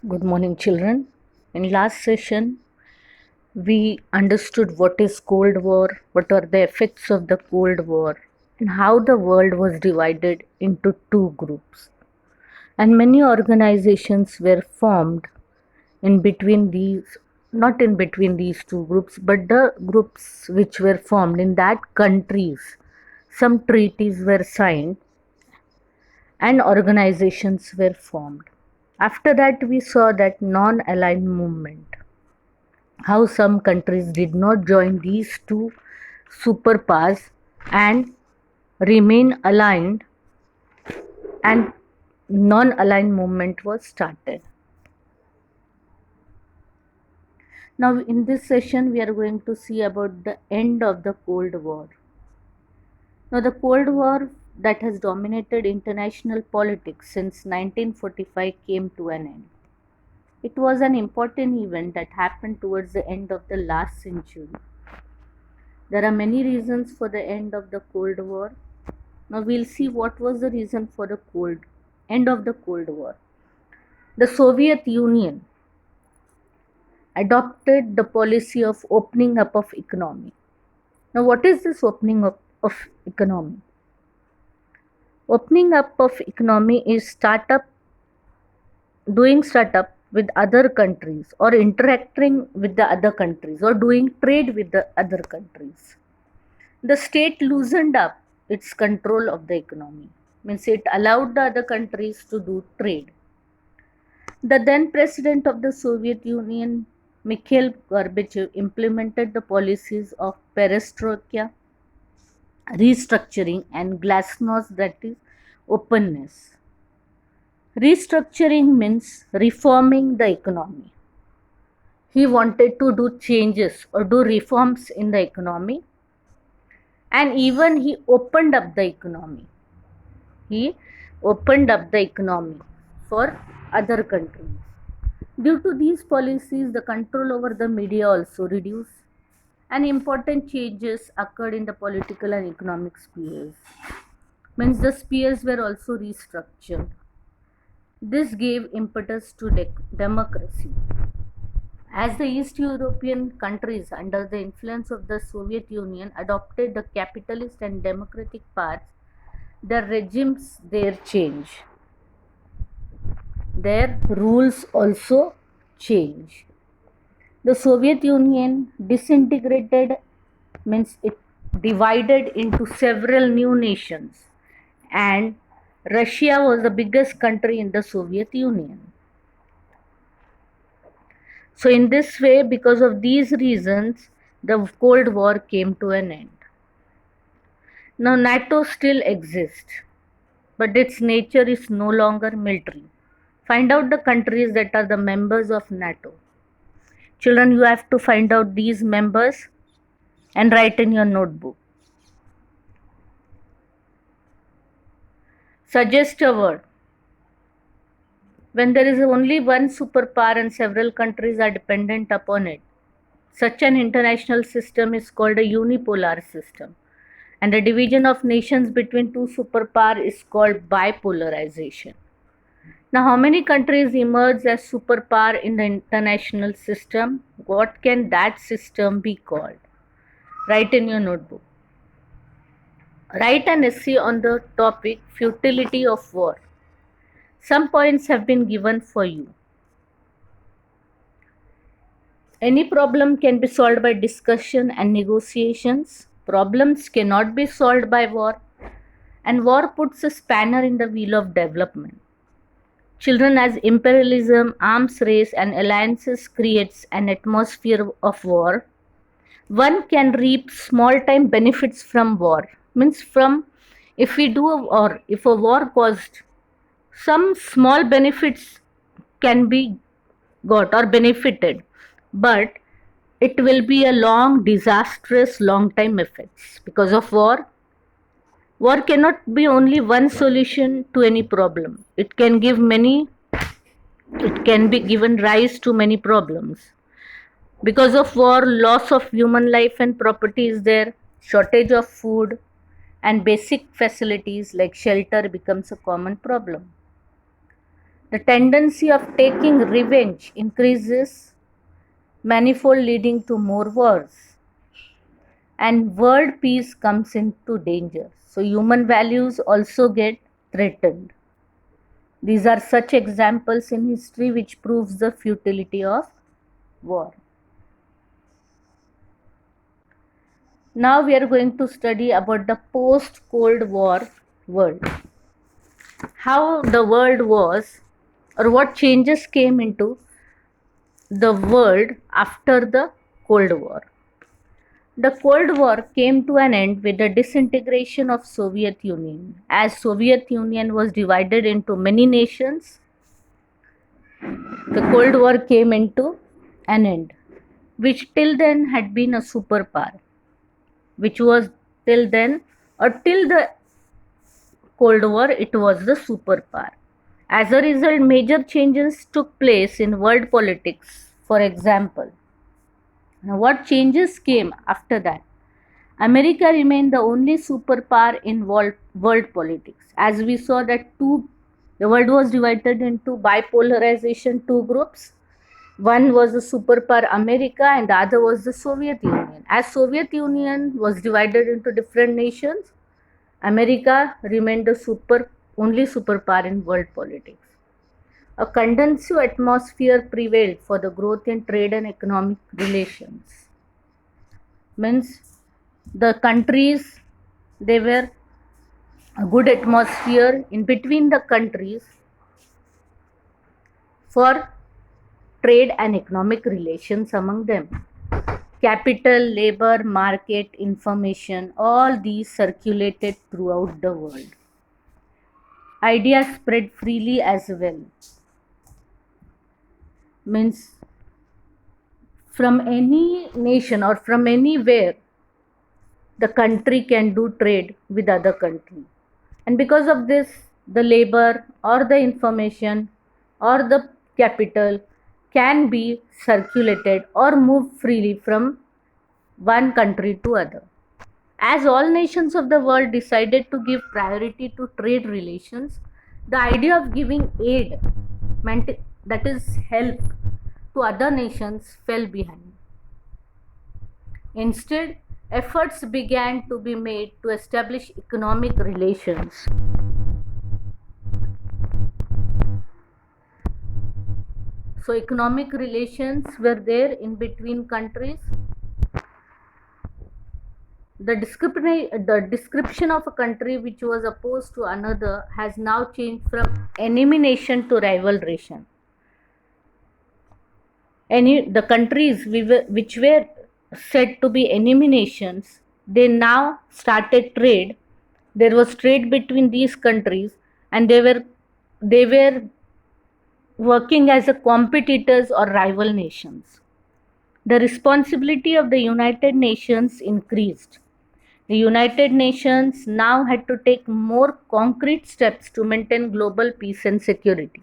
Good morning, children. In last session, we understood what is Cold War, what are the effects of the Cold War, and how the world was divided into two groups. And many organizations were formed in between these, not in between these two groups, but the groups which were formed in that countries. Some treaties were signed and organizations were formed. After that, we saw that non aligned movement, how some countries did not join these two superpowers and remain aligned, and non-aligned movement was started. Now in this session we are going to see about the end of the Cold War. Now the Cold War that has dominated international politics since 1945 came to an end. It was an important event that happened towards the end of the last century. There are many reasons for the end of the Cold War. Now we'll see what was the reason for the end of the Cold War. The Soviet Union adopted the policy of opening up of economy. Now what is this opening up of economy? Opening up of economy is doing startup with other countries or interacting with the other countries or doing trade with the other countries. The state loosened up its control of the economy, means it allowed the other countries to do trade. The then president of the Soviet Union, Mikhail Gorbachev, implemented the policies of perestroika, restructuring, and glasnost, that is openness. Restructuring means reforming the economy. He wanted to do changes or do reforms in the economy, and even he opened up the economy. He opened up the economy for other countries. Due to these policies, the control over the media also reduced, and important changes occurred in the political and economic spheres. Means the spheres were also restructured. This gave impetus to democracy. As the East European countries, under the influence of the Soviet Union, adopted the capitalist and democratic paths, their regimes there change. Their rules also change. The Soviet Union disintegrated, means it divided into several new nations, and Russia was the biggest country in the Soviet Union. So in this way, because of these reasons, the Cold War came to an end. Now NATO still exists, but its nature is no longer military. Find out the countries that are the members of NATO. Children, you have to find out these members and write in your notebook. Suggest a word. When there is only one superpower and several countries are dependent upon it, such an international system is called a unipolar system, and the division of nations between two superpowers is called bipolarization. Now, how many countries emerge as superpower in the international system? What can that system be called? Write in your notebook. Write an essay on the topic futility of war. Some points have been given for you. Any problem can be solved by discussion and negotiations. Problems cannot be solved by war, and war puts a spanner in the wheel of development. Children, as imperialism, arms race, and alliances creates an atmosphere of war, one can reap small time benefits from war. Means from, if we do a war, if a war caused, some small benefits can be got or benefited, but it will be a long, disastrous, long time effects because of war. War cannot be only one solution to any problem. It can give many, it can be given rise to many problems. Because of war, loss of human life and property is there, shortage of food, and basic facilities like shelter becomes a common problem. The tendency of taking revenge increases manifold, leading to more wars. And world peace comes into danger. So human values also get threatened. These are such examples in history which proves the futility of war. Now we are going to study about the post-Cold War world. How the world was, or what changes came into the world after the Cold War. The Cold War came to an end with the disintegration of Soviet Union. As Soviet Union was divided into many nations, the Cold War came into an end, which till then had been a superpower, which was till then, or till the Cold War, it was the superpower. As a result, major changes took place in world politics. For example, now what changes came after that? America remained the only superpower in world politics. As we saw that the world was divided into bipolarization, two groups. One was the superpower America and the other was the Soviet Union. As Soviet Union was divided into different nations, America remained the only superpower in world politics. A conducive atmosphere prevailed for the growth in trade and economic relations. Means the countries, they were a good atmosphere in between the countries for trade and economic relations among them. Capital, labor, market, information, all these circulated throughout the world. Ideas spread freely as well. Means from any nation or from anywhere, the country can do trade with other country. And because of this, the labor or the information or the capital can be circulated or moved freely from one country to other. As all nations of the world decided to give priority to trade relations, the idea of giving aid, that is help to other nations, fell behind. Instead, efforts began to be made to establish economic relations. So economic relations were there in between countries. The description of a country which was opposed to another has now changed from enemy nation to rival nation. The countries which were said to be enemy nations, they now started trade. There was trade between these countries, and they were working as a competitors or rival nations. The responsibility of the United Nations increased. The United Nations now had to take more concrete steps to maintain global peace and security.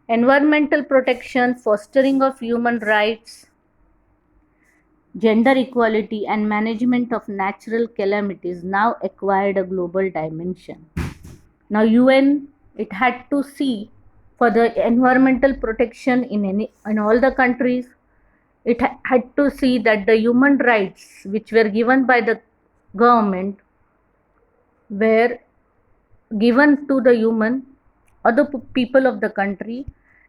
Environmental protection, fostering of human rights, gender equality, and management of natural calamities now acquired a global dimension. Now, UN, it had to see for the environmental protection in all the countries. It had to see that the human rights which were given by the government were given to the human or the people of the country.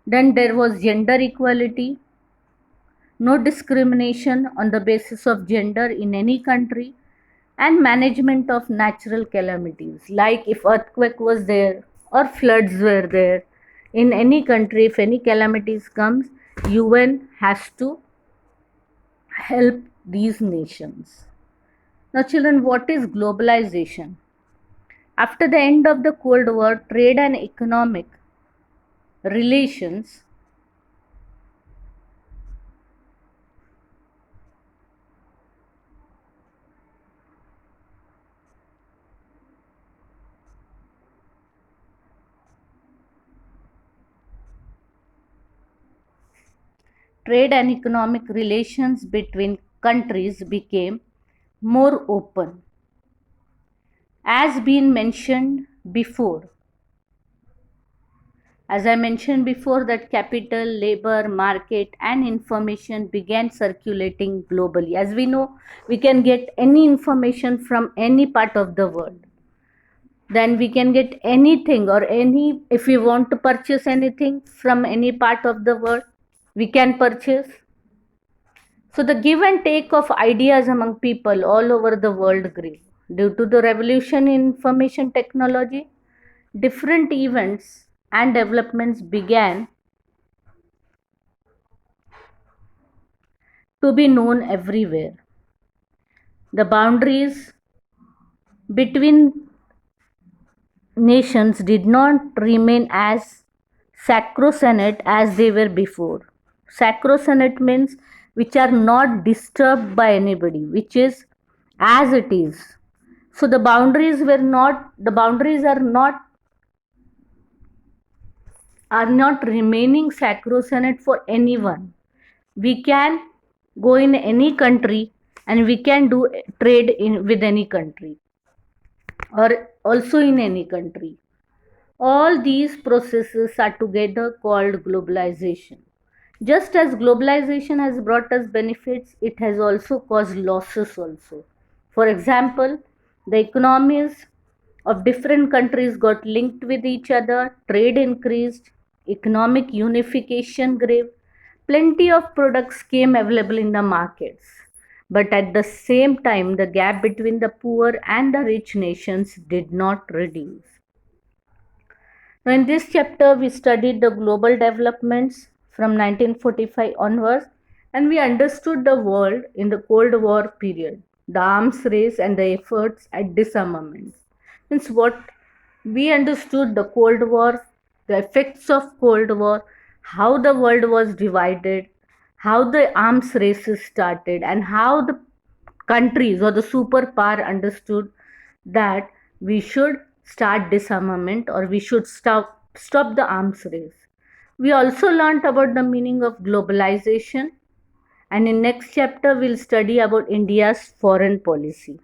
Then there was gender equality, no discrimination on the basis of gender in any country, and management of natural calamities, like if earthquake was there or floods were there in any country. If any calamities comes, UN has to help these nations. Now children, what is globalization? After the end of the Cold War, trade and economic relations between countries became more open. As been mentioned before, As I mentioned before, that capital, labor, market, and information began circulating globally. As we know, we can get any information from any part of the world. Then we can get anything, or any, if we want to purchase anything from any part of the world, we can purchase. So the give and take of ideas among people all over the world grew. Due to the revolution in information technology, different events and developments began to be known everywhere. The boundaries between nations did not remain as sacrosanct as they were before. Sacrosanct means which are not disturbed by anybody, which is as it is. So the boundaries are not remaining sacrosanct for anyone. We can go in any country and we can do trade with any country, or also in any country. All these processes are together called globalization. Just as globalization has brought us benefits, it has also caused losses also. For example, the economies of different countries got linked with each other, trade increased, economic unification grew, plenty of products came available in the markets. But at the same time, the gap between the poor and the rich nations did not reduce. Now, in this chapter, we studied the global developments from 1945 onwards, and we understood the world in the Cold War period, the arms race and the efforts at disarmament. Means what we understood the Cold War, the effects of Cold War, how the world was divided, how the arms races started, and how the countries or the superpower understood that we should start disarmament, or we should stop the arms race. We also learnt about the meaning of globalization, and in next chapter we'll study about India's foreign policy.